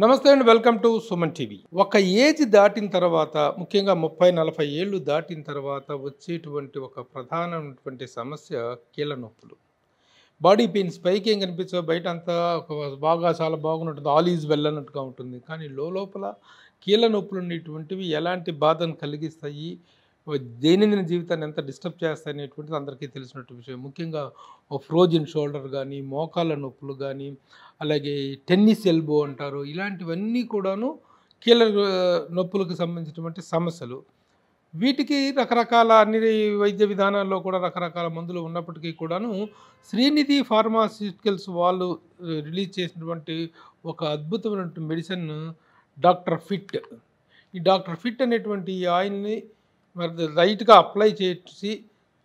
నమస్తే అండి, welcome to Suman TV. ఒక ఏజ్ దాటిన తర్వాత, ముఖ్యంగా 30-40 ఏళ్ళు దాటిన తర్వాత వచ్చేటువంటి ఒక ప్రధానమైనటువంటి సమస్య కీళ్ళ నొప్పులు. బాడీ పెయిన్స్ పైకి ఏం కనిపించవు, బయట అంతా బాగా చాలా బాగుంటుంది, ఆల్ ఈజ్ వెల్ అన్నట్టుగా ఉంటుంది. కానీ లోపల కీళ్ళ నొప్పులు అనేటువంటివి ఎలాంటి బాధను కలిగిస్తాయి, దైనందిన జీవితాన్ని ఎంత డిస్టర్బ్ చేస్తాయి అనేటువంటిది అందరికీ తెలిసినట్టు విషయం. ముఖ్యంగా ఫ్రోజన్ షోల్డర్ కానీ, మోకాళ్ళ నొప్పులు కానీ, అలాగే టెన్నిస్ ఎల్బో అంటారు, ఇలాంటివన్నీ కూడాను కీళ్ళ నొప్పులకు సంబంధించినటువంటి సమస్యలు. వీటికి రకరకాల అన్ని వైద్య విధానాల్లో కూడా రకరకాల మందులు ఉన్నప్పటికీ కూడాను శ్రీనిధి ఫార్మాస్యూటికల్స్ వాళ్ళు రిలీజ్ చేసినటువంటి ఒక అద్భుతమైనటువంటి మెడిసిన్ డాక్టర్ ఫిట్. ఈ డాక్టర్ ఫిట్ అనేటువంటి ఈ ఆయిల్ని మరి లైట్గా అప్లై చేసి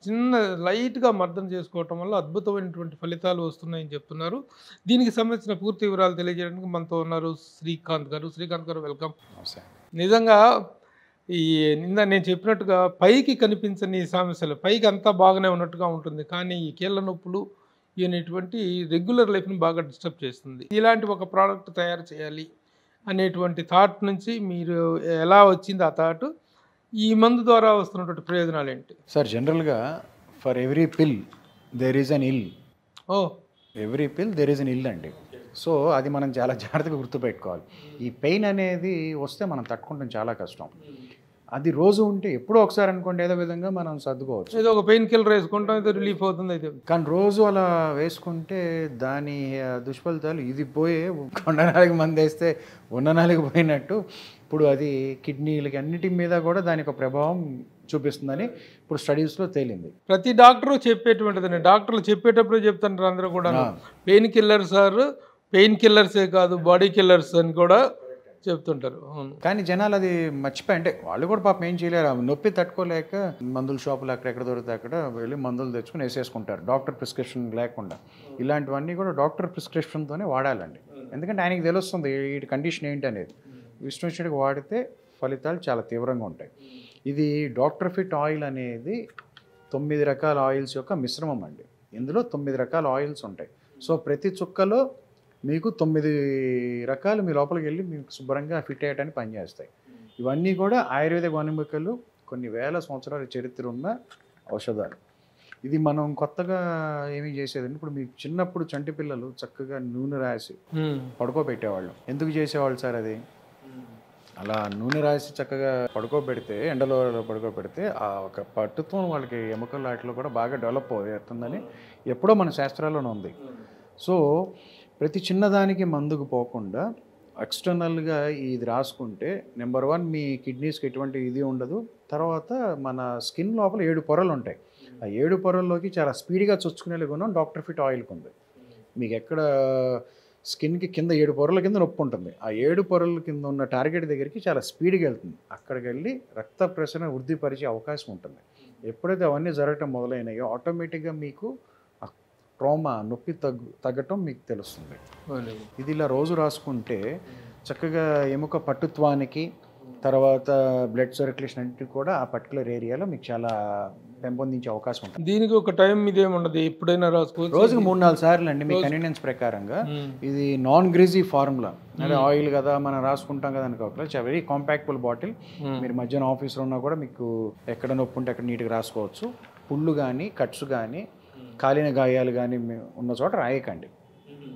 చిన్న లైట్గా మర్దన చేసుకోవటం వల్ల అద్భుతమైనటువంటి ఫలితాలు వస్తున్నాయని చెప్తున్నారు. దీనికి సంబంధించిన పూర్తి వివరాలు తెలియజేయడానికి మనతో ఉన్నారు శ్రీకాంత్ గారు. శ్రీకాంత్ గారు, వెల్కమ్. నిజంగా ఈ నిన్న నేను చెప్పినట్టుగా పైకి కనిపించని సమస్యలు, పైకి అంతా బాగానే ఉన్నట్టుగా ఉంటుంది, కానీ ఈ కీళ్ళ నొప్పులు అనేటువంటి రెగ్యులర్ లైఫ్ని బాగా డిస్టర్బ్ చేస్తుంది. ఇలాంటి ఒక ప్రోడక్ట్ తయారు చేయాలి అనేటువంటి థాట్ నుంచి మీరు ఎలా వచ్చింది ఆ థాట్, ఈ మందు ద్వారా వస్తున్నటువంటి ప్రయోజనాలు ఏంటి సార్? జనరల్గా for every pill there is an ill. Every pill there is an ill అండి. సో అది మనం చాలా జాగ్రత్తగా గుర్తుపెట్టుకోవాలి. ఈ పెయిన్ అనేది వస్తే మనం తట్టుకుంటాం చాలా కష్టం. అది రోజు ఉంటే ఎప్పుడో ఒకసారి అనుకోండి ఏదో విధంగా మనం సర్దుకోవచ్చు, ఏదో ఒక పెయిన్ కిల్లర్ వేసుకుంటాం, ఏదో రిలీఫ్ అవుతుంది. అయితే కానీ రోజు అలా వేసుకుంటే దాని దుష్ఫలితాలు ఇది పోయే కొండనాలికి మంది వేస్తే ఉన్ననాలికి పోయినట్టు ఇప్పుడు అది కిడ్నీలకి అన్నిటి మీద కూడా దాని యొక్క ప్రభావం చూపిస్తుందని ఇప్పుడు స్టడీస్లో తేలింది. ప్రతి డాక్టరు చెప్పేటువంటిదని, డాక్టర్లు చెప్పేటప్పుడు చెప్తుంటారు అందరూ కూడా పెయిన్ కిల్లర్ సార్, పెయిన్ కిల్లర్సే కాదు బాడీ కిల్లర్స్ అని కూడా చెప్తుంటారు. కానీ జనాలు అది మర్చిపోయి, అంటే వాళ్ళు కూడా పాపం ఏం చేయలేరు, నొప్పి తట్టుకోలేక మందుల షాపులు అక్కడెక్కడ దొరికితే అక్కడ వెళ్ళి మందులు తెచ్చుకుని వేసేసుకుంటారు డాక్టర్ ప్రిస్క్రిప్షన్ లేకుండా. ఇలాంటివన్నీ కూడా డాక్టర్ ప్రిస్క్రిప్షన్తోనే వాడాలండి, ఎందుకంటే ఆయనకి తెలుస్తుంది ఈ కండిషన్ ఏంటి అనేది. ఇష్టం వచ్చినట్టుగా వాడితే ఫలితాలు చాలా తీవ్రంగా ఉంటాయి. ఇది డాక్టర్ ఫిట్ ఆయిల్ అనేది 9 రకాల ఆయిల్స్ యొక్క మిశ్రమం అండి. ఇందులో 9 రకాల ఆయిల్స్ ఉంటాయి. సో ప్రతి చుక్కలో మీకు 9 రకాలు మీ లోపలికి వెళ్ళి మీకు శుభ్రంగా ఫిట్ అయ్యడానికి పనిచేస్తాయి. ఇవన్నీ కూడా ఆయుర్వేద వనమూలికలు, కొన్ని వేల సంవత్సరాల చరిత్ర ఉన్న ఔషధాలు. ఇది మనం కొత్తగా ఏమీ చేసేదండి. ఇప్పుడు మీకు చిన్నప్పుడు చంటి పిల్లలు చక్కగా నూనె రాసి పడుకోబెట్టేవాళ్ళు. ఎందుకు చేసేవాళ్ళు సార్ అది? అలా నూనె రాసి చక్కగా పడుకోబెడితే, ఎండలో పడుకోబెడితే ఆ ఒక పట్టుతో వాళ్ళకి ఎముకల వాటిలో కూడా బాగా డెవలప్ అవుతుందని ఎప్పుడో మన శాస్త్రాల్లోనే ఉంది. సో ప్రతి చిన్నదానికి మందుకు పోకుండా ఎక్స్టర్నల్గా ఇది రాసుకుంటే నెంబర్ 1 మీ కిడ్నీస్కి ఎటువంటి ఇది ఉండదు. తర్వాత మన స్కిన్ లోపల 7 పొరలు ఉంటాయి. ఆ 7 పొరల్లోకి చాలా స్పీడ్గా చొచ్చుకునే గుణం డాక్టర్ ఫిట్ ఆయిల్కి ఉంది. మీకు ఎక్కడ స్కిన్కి కింద 7 పొరల కింద నొప్పి ఉంటుంది, ఆ 7 పొరల కింద ఉన్న టార్గెట్ దగ్గరికి చాలా స్పీడ్గా వెళ్తుంది. అక్కడికి వెళ్ళి రక్త ప్రసరణ వృద్ధిపరిచే అవకాశం ఉంటుంది. ఎప్పుడైతే అవన్నీ జరగటం మొదలైనాయో ఆటోమేటిక్గా మీకు ట్రామా నొప్పి తగ్గటం మీకు తెలుస్తుంది. ఇది ఇలా రోజు రాసుకుంటే చక్కగా ఎముక పట్టుత్వానికి, తర్వాత బ్లడ్ సర్క్యులేషన్ అన్నిటికీ కూడా ఆ పర్టికులర్ ఏరియాలో మీకు చాలా పెంపొందించే అవకాశం ఉంటుంది. దీనికి ఒక టైం ఇదేముండదు, ఎప్పుడైనా రాసుకోవచ్చు. రోజుకి 3-4 సార్లు అండి మీ కన్వీనియన్స్ ప్రకారంగా. ఇది నాన్ గ్రీజీ ఫార్ములా, అంటే ఆయిల్ కదా మనం రాసుకుంటాం కదా అనుకోవాలి. Very compactable bottle. మీరు మధ్యాహ్నం ఆఫీస్లో ఉన్నా కూడా మీకు ఎక్కడ నొప్పి ఉంటే అక్కడ నీట్గా రాసుకోవచ్చు. పుళ్ళు కానీ, కట్స్ కానీ, కాలిన గాయాలు కానీ ఉన్న చోట రాయకండి,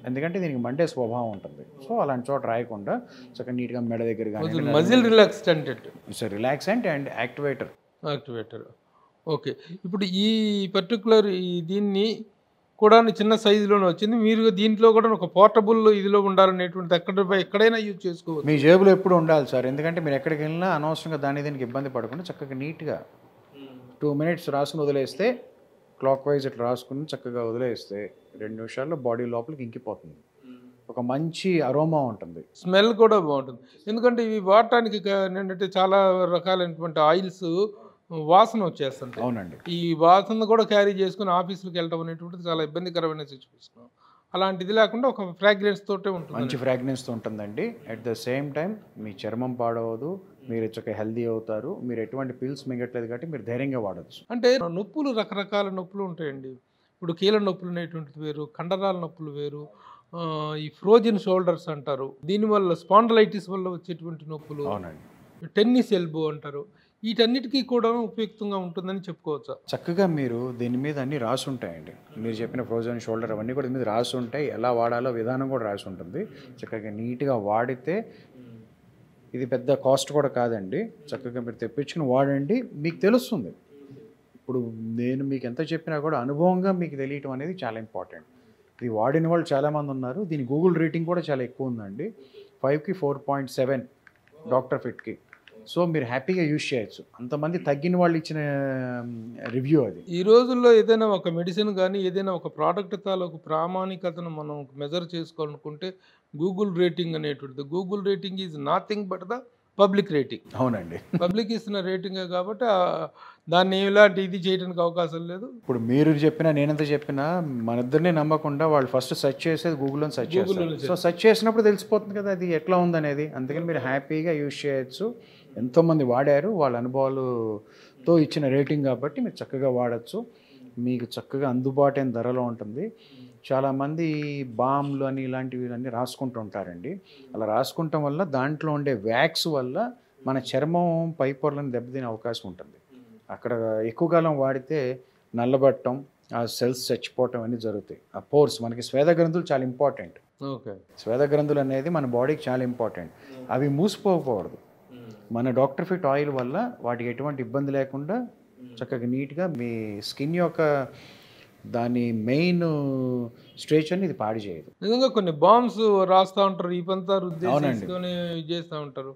ఎందుకంటే దీనికి మండే స్వభావం ఉంటుంది. సో అలాంటి చోట రాయకుండా చక్కగా నీట్గా మెడ దగ్గర కానీ. Muscle relaxant, relaxant and activator. Okay, ఇప్పుడు ఈ పర్టికులర్ దీన్ని కూడా చిన్న సైజులోనే వచ్చింది. మీరు దీంట్లో కూడా ఒక పోర్టబుల్ ఇదిలో ఉండాలనేటువంటి ఎక్కడైనా యూజ్ చేసుకోవచ్చు. మీ జేబులో ఎప్పుడు ఉండాలి సార్, ఎందుకంటే మీరు ఎక్కడికి వెళ్ళినా అనవసరంగా దీనికి ఇబ్బంది పడకుండా చక్కగా నీట్గా 2 minutes రాసుకుని వదిలేస్తే, క్లాక్ వైజ్ ఇట్లా రాసుకుని చక్కగా వదిలేస్తే 2 నిమిషాల్లో బాడీ లోపలికి ఇంకిపోతుంది. ఒక మంచి అరోమా ఉంటుంది, స్మెల్ కూడా బాగుంటుంది. ఎందుకంటే ఇవి వాడటానికి ఏంటంటే చాలా రకాలైనటువంటి ఆయిల్స్ వాసన వచ్చేస్తుంటాయి. అవునండి, ఈ వాసన కూడా క్యారీ చేసుకుని ఆఫీసులకు వెళ్ళడం అనేటువంటిది చాలా ఇబ్బందికరమైన సిచ్యువేషన్. అలాంటిది లేకుండా ఒక ఫ్రాగ్రెన్స్ తోటే ఉంటుంది, మంచి ఫ్రాగ్రెన్స్తో ఉంటుందండి. అట్ ద సేమ్ టైం మీ చర్మం పాడవదు, మీరు చక్కగా హెల్దీ అవుతారు. మీరు ఎటువంటి పిల్స్ మింగట్లేదు కాబట్టి మీరు ధైర్యంగా వాడచ్చు. అంటే నొప్పులు రకరకాల నొప్పులు ఉంటాయండి. ఇప్పుడు కీళ్ళ నొప్పులు అనేటువంటిది వేరు, కండరాల నొప్పులు వేరు, ఈ ఫ్రోజన్ షోల్డర్స్ అంటారు, దీనివల్ల స్పాండలైటిస్ వల్ల వచ్చేటువంటి నొప్పులు, అవునండి. టెన్నిస్ ఎల్బో అంటారు, వీటన్నిటికీ కూడా ఉపయుక్తంగా ఉంటుందని చెప్పుకోవచ్చా? చక్కగా మీరు దీని మీద అన్నీ రాసి ఉంటాయండి. మీరు చెప్పిన ఫ్రోజన్ షోల్డర్ అవన్నీ కూడా దీని మీద రాసి ఉంటాయి. ఎలా వాడాలో విధానం కూడా రాసి ఉంటుంది. చక్కగా నీట్గా వాడితే ఇది పెద్ద కాస్ట్ కూడా కాదండి. చక్కగా మీరు తెప్పించుకుని వాడండి, మీకు తెలుస్తుంది. ఇప్పుడు నేను మీకు ఎంత చెప్పినా కూడా అనుభవంగా మీకు తెలియటం అనేది చాలా ఇంపార్టెంట్. ఇది వాడిన వాళ్ళు చాలామంది ఉన్నారు. దీని గూగుల్ రేటింగ్ కూడా చాలా ఎక్కువ ఉందండి. 5కి 4.7 డాక్టర్ ఫిట్కి. సో మీరు హ్యాపీగా యూజ్ చేయొచ్చు. అంతమంది తగ్గిన వాళ్ళు ఇచ్చిన రివ్యూ అది. ఈ రోజుల్లో ఏదైనా ఒక మెడిసిన్ కానీ ఏదైనా ఒక ప్రోడక్ట్ తాలూకు ప్రామాణికతను మనం మెజర్ చేసుకోవాలనుకుంటే గూగుల్ రేటింగ్ అనేటువంటిది, Google rating is nothing but the public rating. అవునండి. పబ్లిక్ ఇస్తున్న రేటింగే కాబట్టి దాన్ని ఇలాంటి ఇది చేయడానికి అవకాశం లేదు. ఇప్పుడు మీరు చెప్పినా నేనంత చెప్పినా మన ఇద్దరిని నమ్మకుండా వాళ్ళు ఫస్ట్ సెర్చ్ చేసేది గూగుల్లో సెర్చ్ చేస్తారు. సో సెర్చ్ చేసినప్పుడు తెలిసిపోతుంది కదా అది ఎట్లా ఉందనేది. అందుకని మీరు హ్యాపీగా యూజ్ చేయొచ్చు. ఎంతోమంది వాడారు, వాళ్ళ అనుభవాలతో ఇచ్చిన రేటింగ్ కాబట్టి మీరు చక్కగా వాడచ్చు. మీకు చక్కగా అందుబాటైన ధరలో ఉంటుంది. చాలామంది బామ్లు అని ఇలాంటివి అన్నీ రాసుకుంటూ ఉంటారండి. అలా రాసుకుంటాం వల్ల దాంట్లో ఉండే వ్యాక్స్ వల్ల మన చర్మం పై పొరలను దెబ్బతినే అవకాశం ఉంటుంది. అక్కడ ఎక్కువ కాలం వాడితే నల్లబట్టం, ఆ సెల్స్ చచ్చిపోవటం అన్నీ జరుగుతాయి. ఆ పోర్స్, మనకి స్వేద గ్రంథులు చాలా ఇంపార్టెంట్. ఓకే, స్వేద గ్రంథులు అనేది మన బాడీకి చాలా ఇంపార్టెంట్. అవి మూసిపోకూడదు. మన డాక్టర్ ఫిట్ ఆయిల్ వల్ల వాటికి ఎటువంటి ఇబ్బంది లేకుండా చక్కగా నీట్గా మీ స్కిన్ యొక్క దాని మెయిన్ స్ట్రేచ్ అని ఇది పాడు చేయదు. నిజంగా కొన్ని బాంబ్స్ రాస్తూ ఉంటారు, ఈ పంతా రుద్దేసుకొని చేస్తూ ఉంటారు.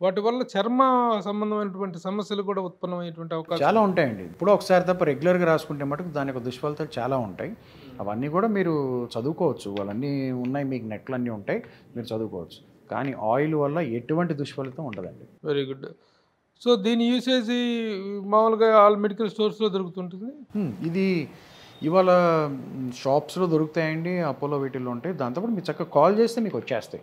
వాటి వల్ల చర్మ సంబంధమైనటువంటి సమస్యలు కూడా ఉత్పన్నమయ్యేటువంటి అవకాశం చాలా ఉంటాయండి. ఇప్పుడు ఒకసారి తప్ప రెగ్యులర్గా రాసుకుంటే మటుకు దాని యొక్క దుష్ఫలితాలు చాలా ఉంటాయి. అవన్నీ కూడా మీరు చదువుకోవచ్చు. వాళ్ళన్నీ ఉన్నాయి, మీకు నెట్లు అన్నీ ఉంటాయి, మీరు చదువుకోవచ్చు. కానీ ఆయిల్ వల్ల ఎటువంటి దుష్ఫలితం ఉండదండి. Very good. సో దీని యూసేజ్ మామూలుగా ఆల్ మెడికల్ స్టోర్స్లో దొరుకుతుంటుంది. ఇది ఇవాళ షాప్స్లో దొరుకుతాయండి, అపోలో వీటిల్లో ఉంటాయి. దాంతోపాటు మీరు చక్కగా కాల్ చేస్తే మీకు వచ్చేస్తాయి.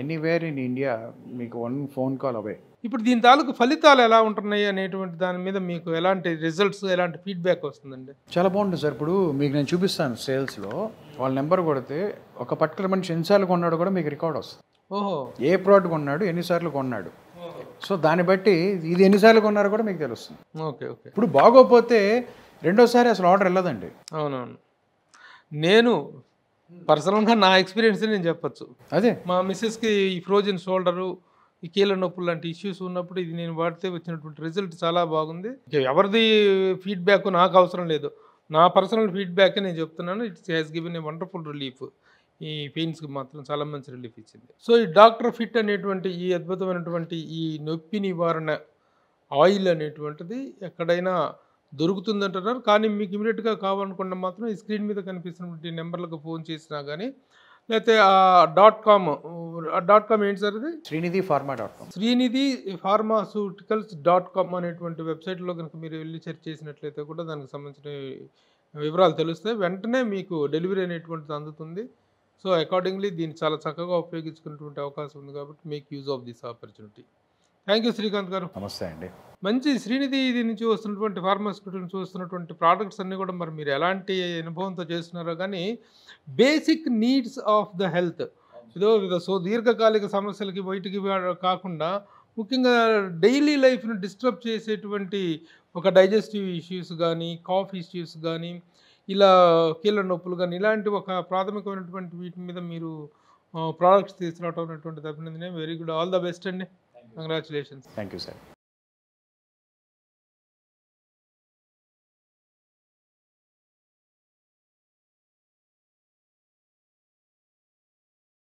ఎనీవేర్ ఇన్ ఇండియా మీకు 1 ఫోన్ కాల్ అవే. ఇప్పుడు దీని తాలూకు ఫలితాలు ఎలా ఉంటున్నాయి అనేటువంటి దాని మీద మీకు ఎలాంటి రిజల్ట్స్, ఎలాంటి ఫీడ్బ్యాక్ వస్తుందండి? చాలా బాగుంటుంది సార్. ఇప్పుడు మీకు నేను చూపిస్తాను సేల్స్లో. వాళ్ళ నెంబర్ కొడితే ఒక పర్టికులర్ మనిషి ఎన్నిసార్లు కొన్నాడు కూడా మీకు రికార్డ్ వస్తుంది. ఓహో, ఏ ప్రోడక్ట్ కొన్నాడు, ఎన్నిసార్లు కొన్నాడు. సో దాన్ని బట్టి ఇది ఎన్నిసార్లు కొన్నారో కూడా మీకు తెలుస్తుంది. Okay okay. ఇప్పుడు బాగోపోతే రెండోసారి అసలు ఆర్డర్ వెళ్ళదండి. అవునవును. నేను పర్సనల్గా నా ఎక్స్పీరియన్స్ నేను చెప్పచ్చు. అదే మా మిస్సెస్కి ఈ ఫ్రోజన్ షోల్డరు, ఈ కీళ్ళ నొప్పులు లాంటి ఇష్యూస్ ఉన్నప్పుడు ఇది నేను వాడితే వచ్చినటువంటి రిజల్ట్ చాలా బాగుంది. ఎవరిది ఫీడ్బ్యాక్ నాకు అవసరం లేదు, నా పర్సనల్ ఫీడ్బ్యాక్ నేను చెప్తున్నాను. It's has given a wonderful relief. ఈ పెయిన్స్కి మాత్రం చాలా మంచి రిలీఫ్ ఇచ్చింది. సో ఈ డాక్టర్ ఫిట్ అనేటువంటి ఈ అద్భుతమైనటువంటి ఈ నొప్పి నివారణ ఆయిల్ అనేటువంటిది ఎక్కడైనా దొరుకుతుందంటున్నారు. కానీ మీకు ఇమీడియట్గా కావాలనుకున్న మాత్రం ఈ స్క్రీన్ మీద కనిపిస్తున్నటువంటి నెంబర్లకు ఫోన్ చేసినా కానీ, లేకపోతే .com ఏంటి సార్ ఇది? శ్రీనిధిఫార్మా.com. శ్రీనిధిఫార్మాస్యూటికల్స్.com అనేటువంటి వెబ్సైట్లో కనుక మీరు వెళ్ళి సెర్చ్ చేసినట్లయితే కూడా దానికి సంబంధించిన వివరాలు తెలుస్తాయి. వెంటనే మీకు డెలివరీ అనేటువంటిది అందుతుంది. సో అకార్డింగ్లీ దీన్ని చాలా చక్కగా ఉపయోగించుకునేటువంటి అవకాశం ఉంది కాబట్టి make use of this opportunity. Thank you Srikanth గారు. నమస్తే అండి. మంచి శ్రీనిధి ఇది నుంచి వస్తున్నటువంటి ఫార్మాస్యూటికల్ నుంచి వస్తున్నటువంటి ప్రోడక్ట్స్ అన్నీ కూడా మరి మీరు ఎలాంటి అనుభవంతో చేస్తున్నారో కానీ basic needs of the health, so దీర్ఘకాలిక సమస్యలకి బయటికి కాకుండా ముఖ్యంగా డైలీ లైఫ్ను డిస్టర్బ్ చేసేటువంటి ఒక డైజెస్టివ్ ఇష్యూస్ కానీ, కాఫ్ ఇష్యూస్ కానీ, ఇలా కీళ్ళ నొప్పులు కానీ, ఇలాంటి ఒక ప్రాథమికమైనటువంటి వీటి మీద మీరు ప్రోడక్ట్స్ తీసుకురావడం అనేటువంటిది అభినందనే. Very good, all the best అండి. కంగ్రాచులేషన్స్. Thank you sir.